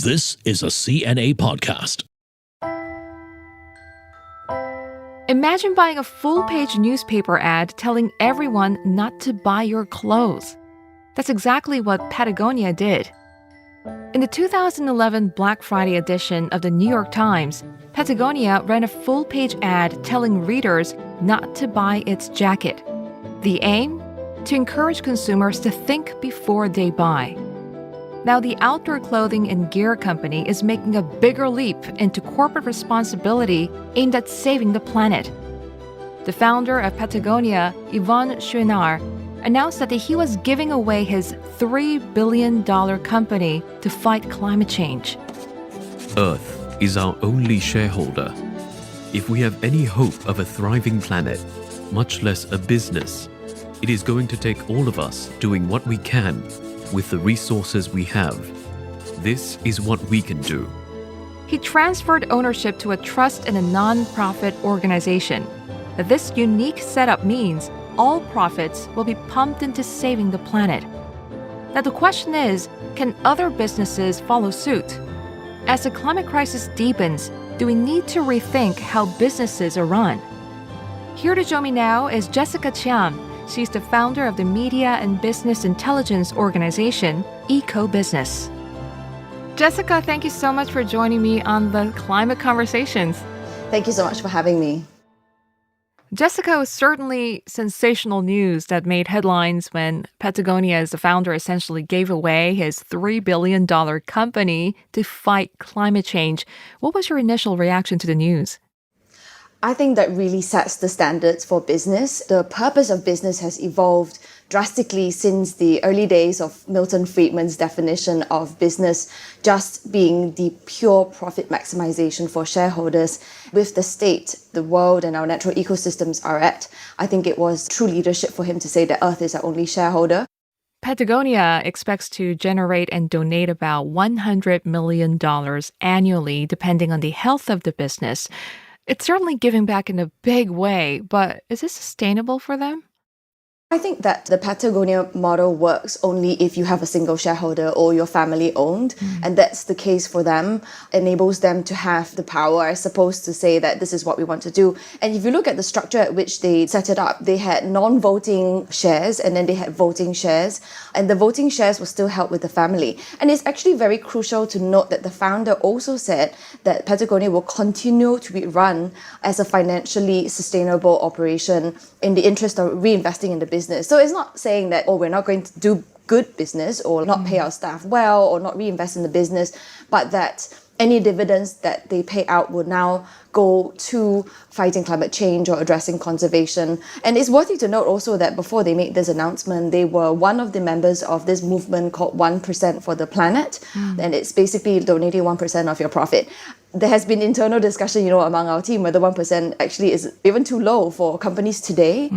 This is a CNA podcast. Imagine buying a full-page newspaper ad telling everyone not to buy your clothes. That's exactly what Patagonia did. In the 2011 Black Friday edition of the New York Times, Patagonia ran a full-page ad telling readers not to buy its jacket. The aim? To encourage consumers to think before they buy. Now, the outdoor clothing and gear company is making a bigger leap into corporate responsibility aimed at saving the planet. The founder of Patagonia, Yvon Chouinard, announced that he was giving away his $3 billion company to fight climate change. Earth is our only shareholder. If we have any hope of a thriving planet, much less a business, it is going to take all of us doing what we can with the resources we have. This is what we can do. He transferred ownership to a trust in a non-profit organization. This unique setup means all profits will be pumped into saving the planet. Now the question is, can other businesses follow suit? As the climate crisis deepens, do we need to rethink how businesses are run? Here to join me now is Jessica Cheam. She's the founder of the media and business intelligence organization, Eco-Business. Jessica, thank you so much for joining me on the Climate Conversations. Thank you so much for having me. Jessica, was certainly sensational news that made headlines when Patagonia, as the founder, essentially gave away his $3 billion company to fight climate change. What was your initial reaction to the news? I think that really sets the standards for business. The purpose of business has evolved drastically since the early days of Milton Friedman's definition of business just being the pure profit maximization for shareholders. With the state, the world, and our natural ecosystems are at, I think it was true leadership for him to say that Earth is our only shareholder. Patagonia expects to generate and donate about $100 million annually, depending on the health of the business. It's certainly giving back in a big way, but is this sustainable for them? I think that the Patagonia model works only if you have a single shareholder or you're family owned. And that's the case for them. Enables them to have the power, I suppose, to say that this is what we want to do. And if you look at the structure at which they set it up, they had non-voting shares and then they had voting shares. And the voting shares were still held with the family. And it's actually very crucial to note that the founder also said that Patagonia will continue to be run as a financially sustainable operation in the interest of reinvesting in the business. So it's not saying that, we're not going to do good business or not pay our staff well or not reinvest in the business, but that any dividends that they pay out will now go to fighting climate change or addressing conservation. And it's worthy to note also that before they made this announcement, they were one of the members of this movement called 1% for the Planet. And it's basically donating 1% of your profit. There has been internal discussion, among our team whether 1% actually is even too low for companies today.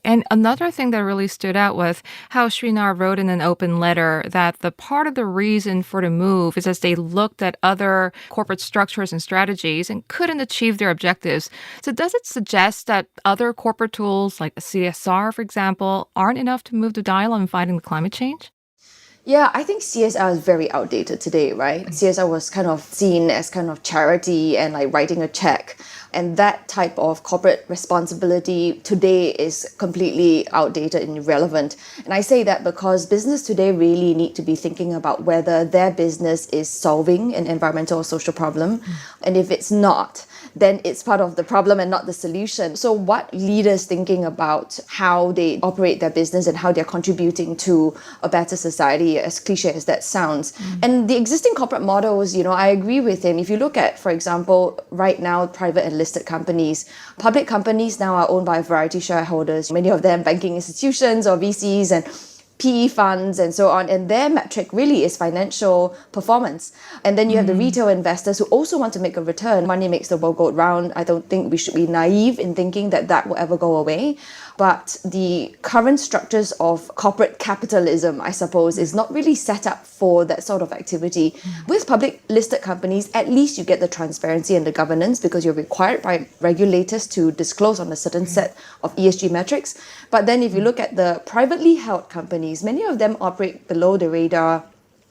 And another thing that really stood out was how Chouinard wrote in an open letter that the part of the reason for the move is as they looked at other corporate structures and strategies and couldn't achieve their objectives. So does it suggest that other corporate tools like CSR, for example, aren't enough to move the dial on fighting climate change? Yeah, I think CSR is very outdated today, right? CSR was kind of seen as kind of charity and like writing a check. And that type of corporate responsibility today is completely outdated and irrelevant. And I say that because business today really need to be thinking about whether their business is solving an environmental or social problem. And if it's not, then it's part of the problem and not the solution. So what leaders thinking about how they operate their business and how they're contributing to a better society, as cliche as that sounds. And the existing corporate models, I agree with him. If you look at, for example, right now, private and listed companies, public companies now are owned by a variety of shareholders, many of them banking institutions or VCs and PE funds and so on, and their metric really is financial performance. And then you have the retail investors who also want to make a return. Money makes the world go round. I don't think we should be naive in thinking that that will ever go away. But the current structures of corporate capitalism, I suppose, is not really set up for that sort of activity. With public listed companies, at least you get the transparency and the governance because you're required by regulators to disclose on a certain set of ESG metrics. But then if you look at the privately held companies, many of them operate below the radar.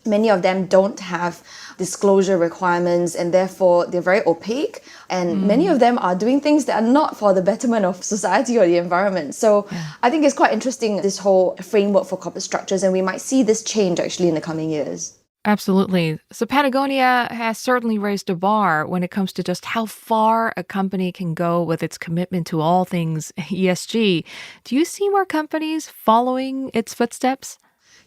Many of them don't have disclosure requirements, and therefore they're very opaque. And many of them are doing things that are not for the betterment of society or the environment. So I think it's quite interesting, this whole framework for corporate structures, and we might see this change actually in the coming years. Absolutely. So Patagonia has certainly raised the bar when it comes to just how far a company can go with its commitment to all things ESG. Do you see more companies following its footsteps?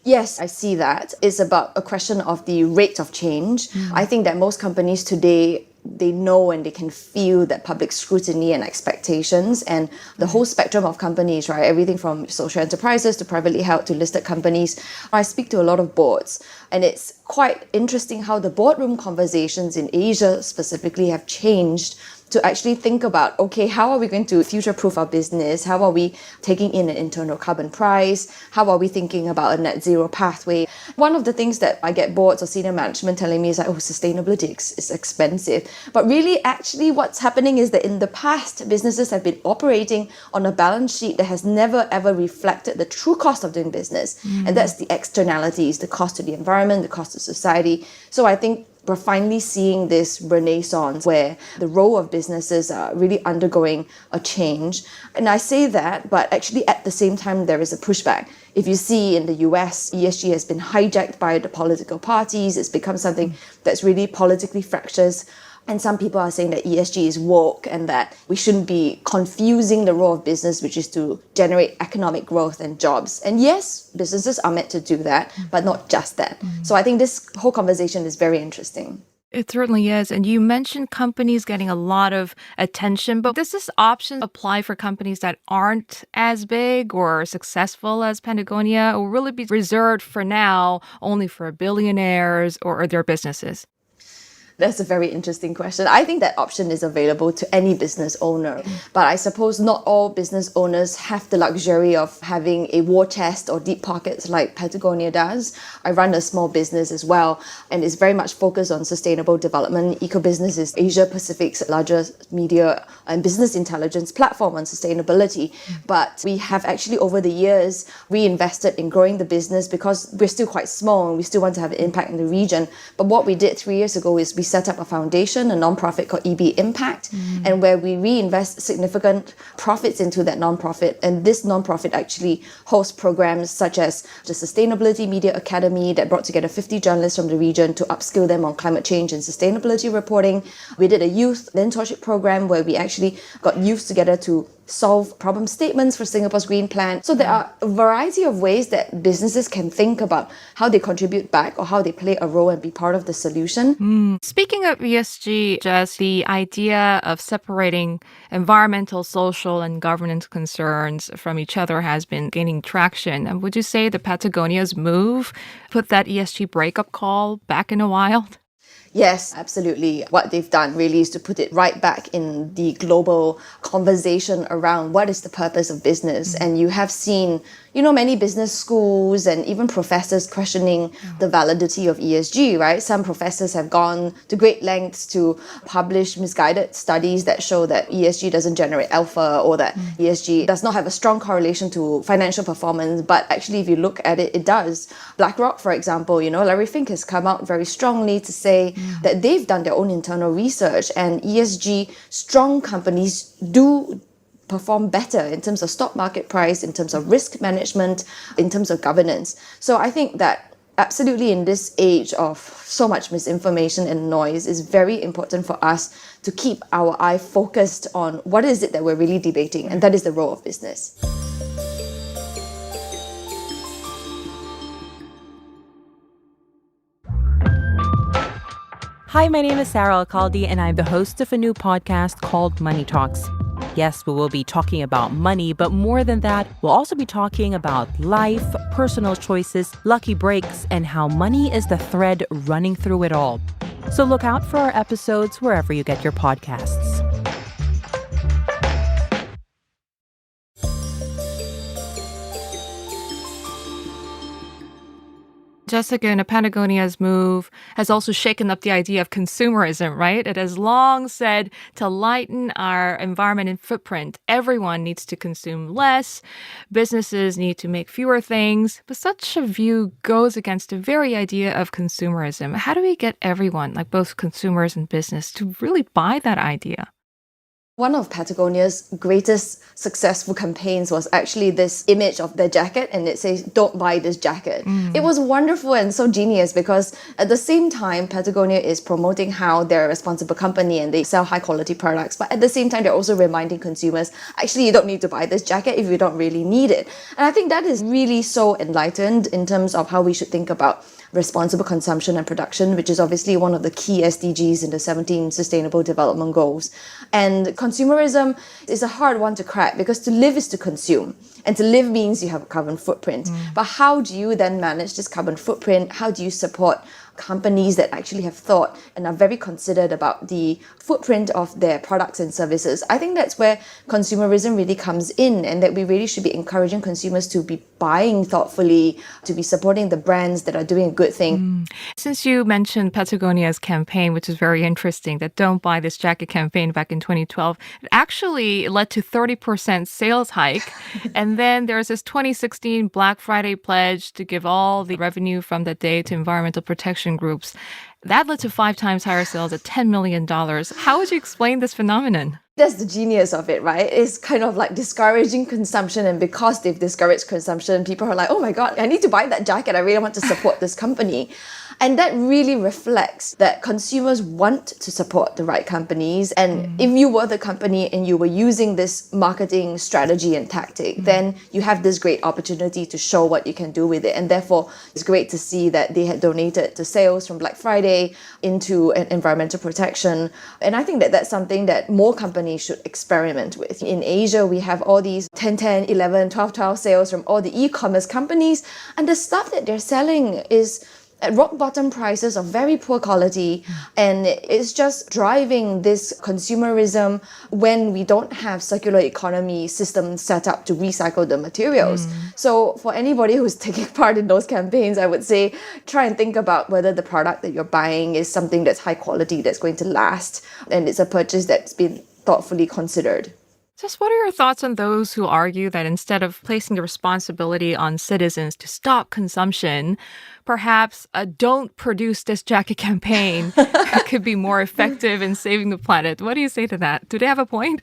Yes, I see that. It's about a question of the rate of change. I think that most companies today, they know and they can feel that public scrutiny and expectations, and the whole spectrum of companies, right? Everything from social enterprises to privately held to listed companies. I speak to a lot of boards, and it's quite interesting how the boardroom conversations in Asia specifically have changed to actually think about, okay, how are we going to future-proof our business? How are we taking in an internal carbon price? How are we thinking about a net zero pathway? One of the things that I get boards or senior management telling me is like, oh, sustainability is expensive. But really, actually, what's happening is that in the past, businesses have been operating on a balance sheet that has never, ever reflected the true cost of doing business. And that's the externalities, the cost to the environment, the cost to society. So I think we're finally seeing this renaissance where the role of businesses are really undergoing a change. And I say that, but actually at the same time, there is a pushback. If you see in the US, ESG has been hijacked by the political parties. It's become something that's really politically fractious. And some people are saying that ESG is woke and that we shouldn't be confusing the role of business, which is to generate economic growth and jobs. And yes, businesses are meant to do that, but not just that. So I think this whole conversation is very interesting. It certainly is. And you mentioned companies getting a lot of attention, but does this option apply for companies that aren't as big or successful as Patagonia, or will it be reserved for now only for billionaires or their businesses? That's a very interesting question. I think that option is available to any business owner. But I suppose not all business owners have the luxury of having a war chest or deep pockets like Patagonia does. I run a small business as well, and it's very much focused on sustainable development. Ecobusiness is Asia Pacific's largest media and business intelligence platform on sustainability. But we have actually over the years reinvested in growing the business because we're still quite small and we still want to have an impact in the region. But what we did 3 years ago is we set up a foundation, a non-profit called EB Impact, and where we reinvest significant profits into that non-profit. And this non-profit actually hosts programs such as the Sustainability Media Academy that brought together 50 journalists from the region to upskill them on climate change and sustainability reporting. We did a youth mentorship program where we actually got youth together to solve problem statements for Singapore's Green Plan. So there are a variety of ways that businesses can think about how they contribute back or how they play a role and be part of the solution. Speaking of ESG, Jess, the idea of separating environmental, social, and governance concerns from each other has been gaining traction. And would you say the Patagonia's move put that ESG breakup call back in the wild? Yes, absolutely. What they've done really is to put it right back in the global conversation around what is the purpose of business. And you have seen, many business schools and even professors questioning the validity of ESG, right? Some professors have gone to great lengths to publish misguided studies that show that ESG doesn't generate alpha or that ESG does not have a strong correlation to financial performance. But actually, if you look at it, it does. BlackRock, for example, Larry Fink has come out very strongly to say that they've done their own internal research, and ESG strong companies do perform better in terms of stock market price, in terms of risk management, in terms of governance. So I think that absolutely in this age of so much misinformation and noise, it's very important for us to keep our eye focused on what is it that we're really debating, and that is the role of business. Hi, my name is Sarah Alcalde, and I'm the host of a new podcast called Money Talks. Yes, we will be talking about money, but more than that, we'll also be talking about life, personal choices, lucky breaks, and how money is the thread running through it all. So look out for our episodes wherever you get your podcasts. Jessica, and Patagonia's move has also shaken up the idea of consumerism, right? It has long said to lighten our environment and footprint, everyone needs to consume less, businesses need to make fewer things. But such a view goes against the very idea of consumerism. How do we get everyone, like both consumers and business, to really buy that idea? One of Patagonia's greatest successful campaigns was actually this image of their jacket, and it says, "Don't buy this jacket." It was wonderful and so genius because at the same time, Patagonia is promoting how they're a responsible company and they sell high quality products. But at the same time, they're also reminding consumers, actually, you don't need to buy this jacket if you don't really need it. And I think that is really so enlightened in terms of how we should think about responsible consumption and production, which is obviously one of the key SDGs in the 17 Sustainable Development Goals. And consumerism is a hard one to crack because to live is to consume. And to live means you have a carbon footprint. But how do you then manage this carbon footprint? How do you support companies that actually have thought and are very considered about the footprint of their products and services? I think that's where consumerism really comes in, and that we really should be encouraging consumers to be buying thoughtfully, to be supporting the brands that are doing a good thing. Since you mentioned Patagonia's campaign, which is very interesting, that Don't Buy This Jacket campaign back in 2012, it actually led to 30% sales hike. And then there's this 2016 Black Friday pledge to give all the revenue from that day to environmental protection groups. That led to 5 times higher sales at $10 million. How would you explain this phenomenon? That's the genius of it, right? It's kind of like discouraging consumption, and because they've discouraged consumption, people are like, oh my God, I need to buy that jacket. I really want to support this company. And that really reflects that consumers want to support the right companies. And if you were the company and you were using this marketing strategy and tactic, then you have this great opportunity to show what you can do with it. And therefore, it's great to see that they had donated the sales from Black Friday into environmental protection. And I think that that's something that more companies should experiment with. In Asia, we have all these 10, 11, 12 sales from all the e-commerce companies. And the stuff that they're selling is at rock bottom prices of very poor quality, and it's just driving this consumerism when we don't have circular economy systems set up to recycle the materials. So for anybody who's taking part in those campaigns, I would say try and think about whether the product that you're buying is something that's high quality, that's going to last, and it's a purchase that's been thoughtfully considered. Just what are your thoughts on those who argue that instead of placing the responsibility on citizens to stop consumption, perhaps a Don't Produce This Jacket campaign could be more effective in saving the planet? What do you say to that? Do they have a point?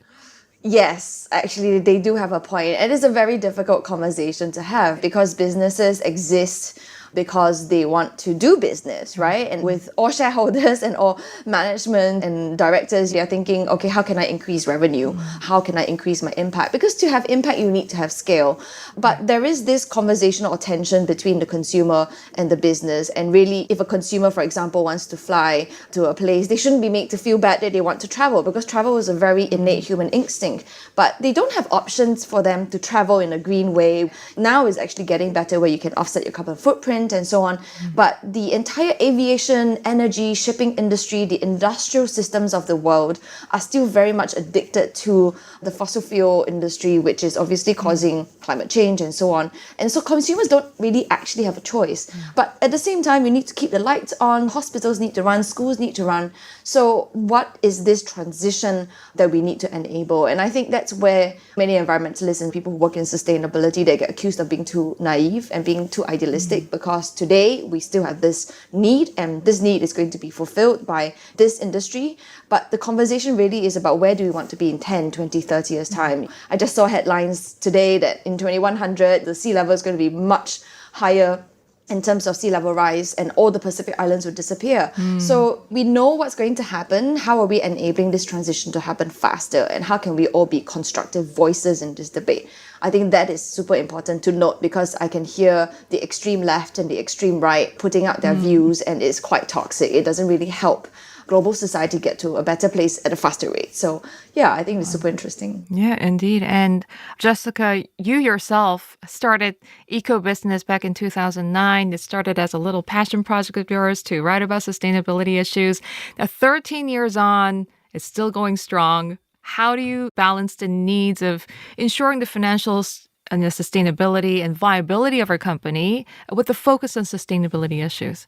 Yes, actually, they do have a point. It is a very difficult conversation to have because businesses exist because they want to do business, right? And with all shareholders and all management and directors, they're thinking, okay, how can I increase revenue? How can I increase my impact? Because to have impact, you need to have scale. But there is this conversational tension between the consumer and the business. And really, if a consumer, for example, wants to fly to a place, they shouldn't be made to feel bad that they want to travel, because travel is a very innate human instinct. But they don't have options for them to travel in a green way. Now is actually getting better where you can offset your carbon footprint and so on. But the entire aviation, energy, shipping industry, the industrial systems of the world are still very much addicted to the fossil fuel industry, which is obviously causing climate change and so on. And so consumers don't really actually have a choice. But at the same time, we need to keep the lights on, hospitals need to run, schools need to run. So what is this transition that we need to enable? And I think that's where many environmentalists and people who work in sustainability, they get accused of being too naive and being too idealistic, because today we still have this need, and this need is going to be fulfilled by this industry. But the conversation really is about where do we want to be in 10, 20, 30 years' time. I just saw headlines today that in 2100, the sea level is going to be much higher in terms of sea level rise, and all the Pacific Islands would disappear. So we know what's going to happen. How are we enabling this transition to happen faster? And how can we all be constructive voices in this debate? I think that is super important to note, because I can hear the extreme left and the extreme right putting out their views, and it's quite toxic. It doesn't really help global society get to a better place at a faster rate. So yeah, I think it's super interesting. Yeah, indeed. And Jessica, you yourself started Eco Business back in 2009. It started as a little passion project of yours to write about sustainability issues. Now, 13 years on, it's still going strong. How do you balance the needs of ensuring the financial on the sustainability and viability of our company with the focus on sustainability issues?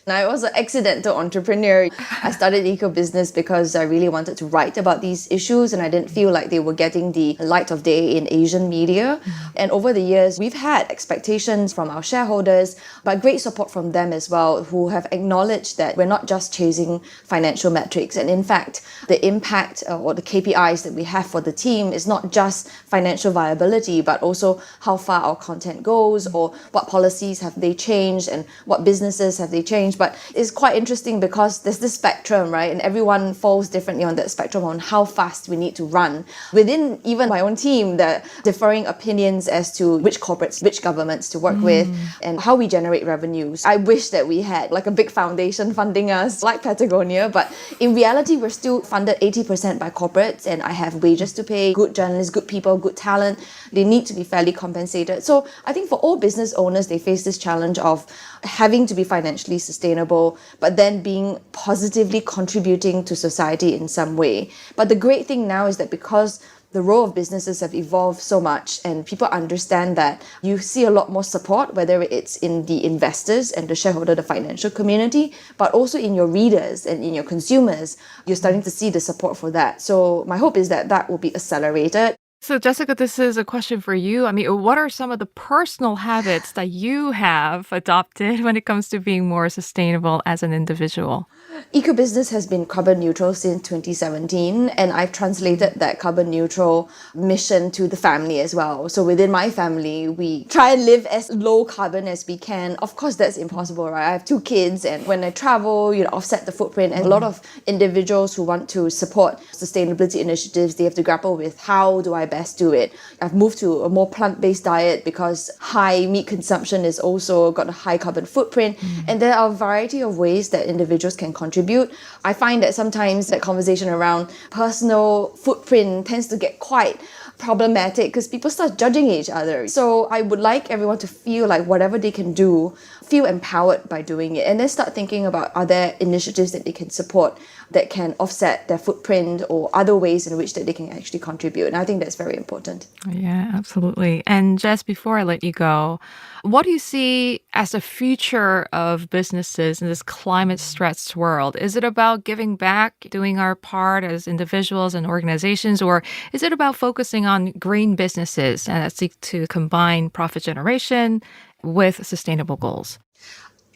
I was an accidental entrepreneur. I started Eco Business because I really wanted to write about these issues and I didn't feel like they were getting the light of day in Asian media. And over the years, we've had expectations from our shareholders, but great support from them as well, who have acknowledged that we're not just chasing financial metrics. And in fact, the impact or the KPIs that we have for the team is not just financial viability, but also how far our content goes or what policies have they changed and what businesses have they changed. But it's quite interesting because there's this spectrum, right? And everyone falls differently on that spectrum on how fast we need to run. Within even my own team, there are differing opinions as to which corporates, which governments to work with and how we generate revenues. I wish that we had like a big foundation funding us like Patagonia, but in reality, we're still funded 80% by corporates and I have wages to pay, good journalists, good people, good talent. They need to be fairly compensated. So I think for all business owners, they face this challenge of having to be financially sustainable, but then being positively contributing to society in some way. But the great thing now is that because the role of businesses have evolved so much and people understand that, you see a lot more support, whether it's in the investors and the shareholder, the financial community, but also in your readers and in your consumers. You're starting to see the support for that. So my hope is that that will be accelerated. So, Jessica, this is a question for you. I mean, what are some of the personal habits that you have adopted when it comes to being more sustainable as an individual? Eco Business has been carbon neutral since 2017, and I've translated that carbon neutral mission to the family as well. So within my family, we try and live as low carbon as we can. Of course, that's impossible, right? I have 2 kids, and when I travel, offset the footprint. And a lot of individuals who want to support sustainability initiatives, they have to grapple with how do I best do it. I've moved to a more plant-based diet because high meat consumption is also got a high carbon footprint. And there are a variety of ways that individuals can contribute. I find that sometimes that conversation around personal footprint tends to get quite problematic because people start judging each other. So I would like everyone to feel like whatever they can do, feel empowered by doing it, and then start thinking about, are there initiatives that they can support that can offset their footprint or other ways in which that they can actually contribute. And I think that's very important. Yeah, absolutely. And Jess, before I let you go, what do you see as the future of businesses in this climate-stressed world? Is it about giving back, doing our part as individuals and organizations, or is it about focusing on green businesses that seek to combine profit generation with sustainable goals?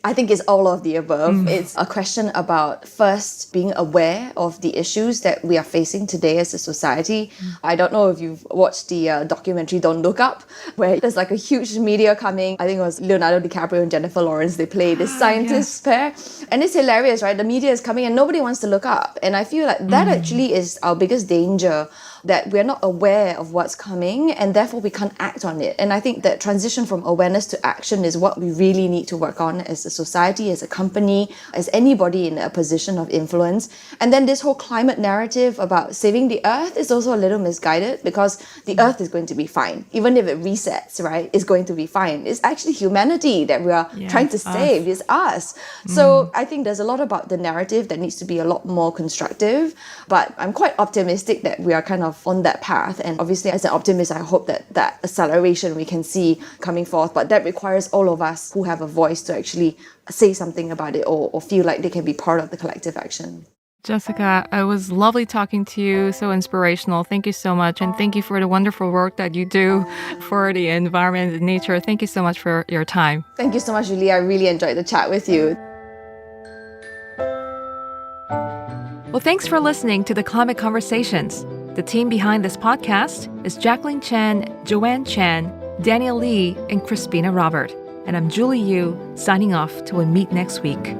I think it's all of the above. It's a question about first being aware of the issues that we are facing today as a society. I don't know if you've watched the documentary Don't Look Up, where there's like a huge media coming. I think it was Leonardo DiCaprio and Jennifer Lawrence. They play this scientist pair. And it's hilarious, right? The media is coming and nobody wants to look up. And I feel like that actually is our biggest danger, that we're not aware of what's coming and therefore we can't act on it. And I think that transition from awareness to action is what we really need to work on as a society, as a company, as anybody in a position of influence. And then this whole climate narrative about saving the earth is also a little misguided because the earth is going to be fine. Even if it resets, right, it's going to be fine. It's actually humanity that we are trying to save. It's us. So I think there's a lot about the narrative that needs to be a lot more constructive. But I'm quite optimistic that we are kind of on that path. And obviously, as an optimist, I hope that that acceleration we can see coming forth. But that requires all of us who have a voice to actually say something about it or feel like they can be part of the collective action. Jessica, it was lovely talking to you. So inspirational. Thank you so much. And thank you for the wonderful work that you do for the environment and nature. Thank you so much for your time. Thank you so much, Julie. I really enjoyed the chat with you. Well, thanks for listening to the Climate Conversations. The team behind this podcast is Jacqueline Chen, Joanne Chen, Daniel Lee, and Crispina Robert. And I'm Julie Yu, signing off till we meet next week.